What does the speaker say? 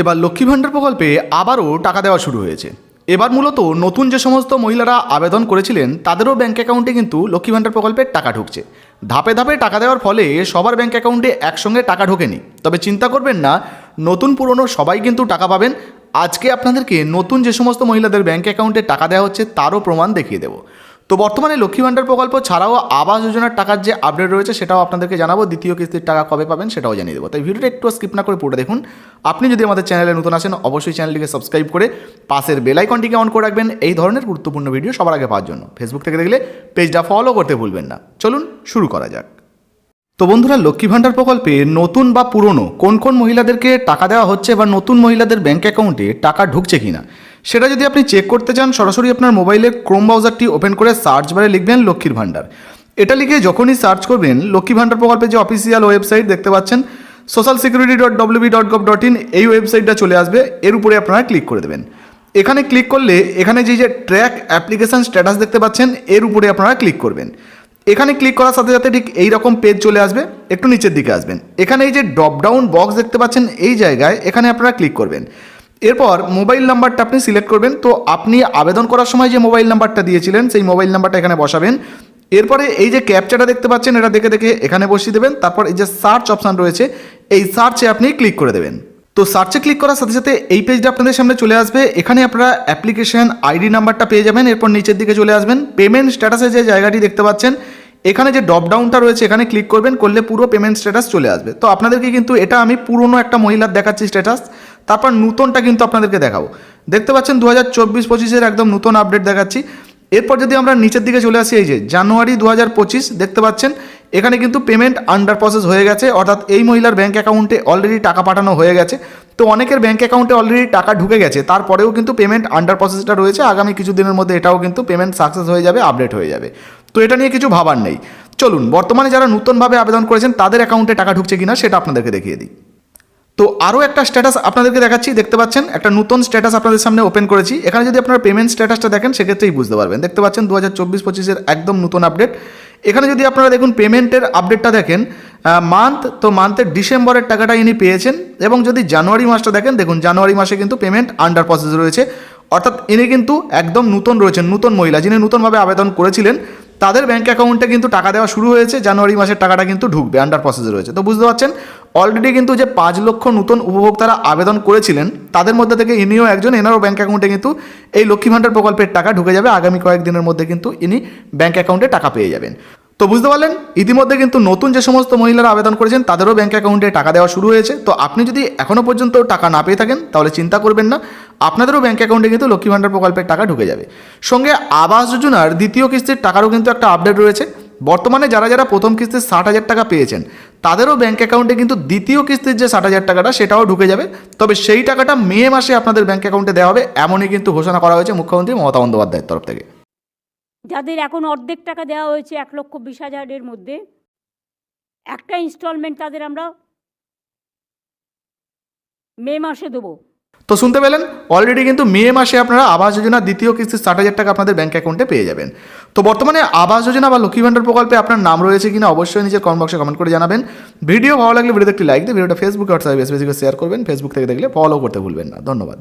এবার লক্ষ্মী ভাণ্ডার প্রকল্পে আবারও টাকা দেওয়া শুরু হয়েছে। এবার মূলত নতুন যে সমস্ত মহিলারা আবেদন করেছিলেন তাদেরও ব্যাঙ্ক অ্যাকাউন্টে কিন্তু লক্ষ্মী ভাণ্ডার প্রকল্পের টাকা ঢুকছে। ধাপে ধাপে টাকা দেওয়ার ফলে সবার ব্যাঙ্ক অ্যাকাউন্টে একসঙ্গে টাকা ঢোকেনি, তবে চিন্তা করবেন না, নতুন পুরনো সবাই কিন্তু টাকা পাবেন। আজকে আপনাদেরকে নতুন যে সমস্ত মহিলাদের ব্যাঙ্ক অ্যাকাউন্টে টাকা দেওয়া হচ্ছে তারও প্রমাণ দেখিয়ে দেবো। তো বর্তমানে লক্ষ্মী ভাণ্ডার প্রকল্প ছাড়াও আবাস যোজনার টাকার যে আপডেট রয়েছে সেটাও আপনাদেরকে জানাবো, দ্বিতীয় কিস্তির টাকা কবে পাবেন সেটাও জানিয়ে দেবো। তাই ভিডিওটা একটু স্কিপ না করে পুরো দেখুন। আপনি যদি আমাদের চ্যানেলে নতুন আসেন অবশ্যই চ্যানেলটিকে সাবস্ক্রাইব করে পাশের বেল আইকনটিকে অন করে রাখবেন এই ধরনের গুরুত্বপূর্ণ ভিডিও সবার আগে পাওয়ার জন্য। ফেসবুক থেকে দেখলে পেজটা ফলো করতে ভুলবেন না। চলুন শুরু করা যাক। তো বন্ধুরা, লক্ষ্মী ভাণ্ডার প্রকল্পে নতুন বা পুরনো কোন কোন মহিলাদেরকে টাকা দেওয়া হচ্ছে বা নতুন মহিলাদের ব্যাঙ্ক অ্যাকাউন্টে টাকা ঢুকছে কিনা সেটা যদি আপনি চেক করতে চান, সরাসরি আপনার মোবাইলের ক্রোম ব্রাউজারটি ওপেন করে সার্চ বারে লিখবেন লক্ষ্মীর ভাণ্ডার। এটা লিখে যখনই সার্চ করবেন লক্ষ্মী ভাণ্ডার প্রকল্পের যে অফিসিয়াল ওয়েবসাইট দেখতে পাচ্ছেন socialsecurity.wb.gov.in, এই ওয়েবসাইটটা চলে আসবে। এর উপরে আপনারা ক্লিক করে দেবেন। এখানে ক্লিক করলে এখানে যে ট্র্যাক অ্যাপ্লিকেশন স্ট্যাটাস দেখতে পাচ্ছেন এর উপরে আপনারা ক্লিক করবেন। এখানে ক্লিক করার সাথে সাথে ঠিক এই রকম পেজ চলে আসবে। একটু নিচের দিকে আসবেন, এখানে এই যে ড্রপ ডাউন বক্স দেখতে পাচ্ছেন এই জায়গায় এখানে আপনারা ক্লিক করবেন। এরপর মোবাইল নাম্বারটা আপনি সিলেক্ট করবেন। তো আপনি আবেদন করার সময় যে মোবাইল নাম্বারটা দিয়েছিলেন সেই মোবাইল নাম্বারটা এখানে বসাবেন। এরপরে এই যে ক্যাপচাটা দেখতে পাচ্ছেন এটা দেখে দেখে এখানে বসিয়ে দেবেন। তারপর এই যে সার্চ অপশান রয়েছে এই সার্চে আপনি ক্লিক করে দেবেন। তো সার্চে ক্লিক করার সাথে সাথে এই পেজটা আপনাদের সামনে চলে আসবে। এখানে আপনারা অ্যাপ্লিকেশন আইডি নাম্বারটা পেয়ে যাবেন। এরপর নিচের দিকে চলে আসবেন, পেমেন্ট স্ট্যাটাসে যে জায়গাটি দেখতে পাচ্ছেন এখানে যে ড্রপ ডাউনটা রয়েছে এখানে ক্লিক করবেন, করলে পুরো পেমেন্ট স্ট্যাটাস চলে আসবে। তো আপনাদেরকে কিন্তু এটা আমি পুরনো একটা মহিলার দেখাচ্ছি স্ট্যাটাস, তারপর নতুনটা কিন্তু আপনাদেরকে দেখাবো। দেখতে পাচ্ছেন 2024-25-এর একদম নতুন আপডেট দেখাচ্ছি। এরপর যদি আমরা নিচের দিকে চলে আসি, এই যে জানুয়ারি 2025 দেখতে পাচ্ছেন এখানে কিন্তু পেমেন্ট আন্ডার প্রসেস হয়ে গেছে, অর্থাৎ এই মহিলার ব্যাঙ্ক অ্যাকাউন্টে অলরেডি টাকা পাঠানো হয়ে গেছে। তো অনেকের ব্যাঙ্ক অ্যাকাউন্টে অলরেডি টাকা ঢুকে গেছে, তারপরেও কিন্তু পেমেন্ট আন্ডার প্রসেসটা রয়েছে। আগামী কিছুদিনের মধ্যে এটাও কিন্তু পেমেন্ট সাকসেস হয়ে যাবে, আপডেট হয়ে যাবে। তো এটা নিয়ে কিছু ভাবার নেই। চলুন বর্তমানে যারা নতুনভাবে আবেদন করেছেন তাদের অ্যাকাউন্টে টাকা ঢুকছে কিনা সেটা আপনাদেরকে দেখিয়ে দিই। তো আরও একটা স্ট্যাটাস আপনাদেরকে দেখাচ্ছি, দেখতে পাচ্ছেন একটা নতুন স্ট্যাটাস আপনাদের সামনে ওপেন করেছি। এখানে যদি আপনারা পেমেন্ট স্ট্যাটাসটা দেখেন সেক্ষেত্রেই বুঝতে পারবেন। দেখতে পাচ্ছেন 2024-25-এর একদম নতুন আপডেট। এখানে যদি আপনারা দেখুন পেমেন্টের আপডেটটা দেখেন মান্থ, তো মান্থের ডিসেম্বরের টাকাটা ইনি পেয়েছেন। এবং যদি জানুয়ারি মাসটা দেখেন, দেখুন জানুয়ারি মাসে কিন্তু পেমেন্ট আন্ডার প্রসেস রয়েছে, অর্থাৎ ইনি কিন্তু একদম নতুন রয়েছেন, নতুন মহিলা যিনি নতুনভাবে আবেদন করেছিলেন তাদের ব্যাঙ্ক অ্যাকাউন্টে কিন্তু টাকা দেওয়া শুরু হয়েছে। জানুয়ারি মাসের টাকাটা কিন্তু ঢুকবে, আন্ডার প্রসেসে রয়েছে। তো বুঝতে পারছেন অলরেডি কিন্তু যে 5 লক্ষ নতুন উপভোক্তারা আবেদন করেছিলেন তাদের মধ্যে থেকে ইনিও একজন, এনারও ব্যাঙ্ক অ্যাকাউন্টে কিন্তু এই লক্ষ্মী ভাণ্ডার প্রকল্পের টাকা ঢুকে যাবে। আগামী কয়েকদিনের মধ্যে কিন্তু ইনি ব্যাঙ্ক অ্যাকাউন্টে টাকা পেয়ে যাবেন। তো বুঝতে পারলেন ইতিমধ্যে কিন্তু নতুন যে সমস্ত মহিলারা আবেদন করেছেন তাদেরও ব্যাঙ্ক অ্যাকাউন্টে টাকা দেওয়া শুরু হয়েছে। তো আপনি যদি এখনও পর্যন্ত টাকা না পেয়ে থাকেন তাহলে চিন্তা করবেন না, আপনাদেরও ব্যাঙ্ক অ্যাকাউন্টে কিন্তু লক্ষ্মী ভাণ্ডার প্রকল্পের টাকা ঢুকে যাবে। সঙ্গে আবাস যোজনার দ্বিতীয় কিস্তির টাকারও কিন্তু একটা আপডেট রয়েছে। বর্তমানে যারা যারা প্রথম কিস্তির 60,000 টাকা পেয়েছেন তাদেরও ব্যাঙ্ক অ্যাকাউন্টে কিন্তু দ্বিতীয় কিস্তির যে 60,000 টাকাটা সেটাও ঢুকে যাবে। তবে সেই টাকাটা মে মাসে আপনাদের ব্যাঙ্ক অ্যাকাউন্টে দেওয়া হবে, এমনই কিন্তু ঘোষণা করা হয়েছে মুখ্যমন্ত্রী মমতা বন্দ্যোপাধ্যায়ের তরফ থেকে। যাদের এখন অর্ধেক টাকা দেওয়া হয়েছে 1,20,000-এর মধ্যে একটা ইনস্টলমেন্ট তাদের আমরা মে মাসে দেবো। তো শুনতে পেলেন অলরেডি কিন্তু মে মাসে আপনারা আবাস যোজনা দ্বিতীয় কিস্তির 60,000 টাকা আপনাদের ব্যাঙ্ক অ্যাকাউন্টে পেয়ে যাবেন। তো বর্তমানে আবাস যোজনা বা লক্ষ্মী ভাণ্ডার প্রকল্পে আপনার নাম রয়েছে কিনা অবশ্যই নিজের কমেন্ট বক্সে কমেন্ট করে জানাবেন। ভিডিও ভালো লাগলে ভিডিওতে একটি লাইক দিয়ে ভিডিওটা ফেসবুকে হোয়াটসঅ্যাপে বেশি বেশি করে শেয়ার করবেন। ফেসবুক থেকে দেখলে ফলো করতে ভুলবেন না। ধন্যবাদ।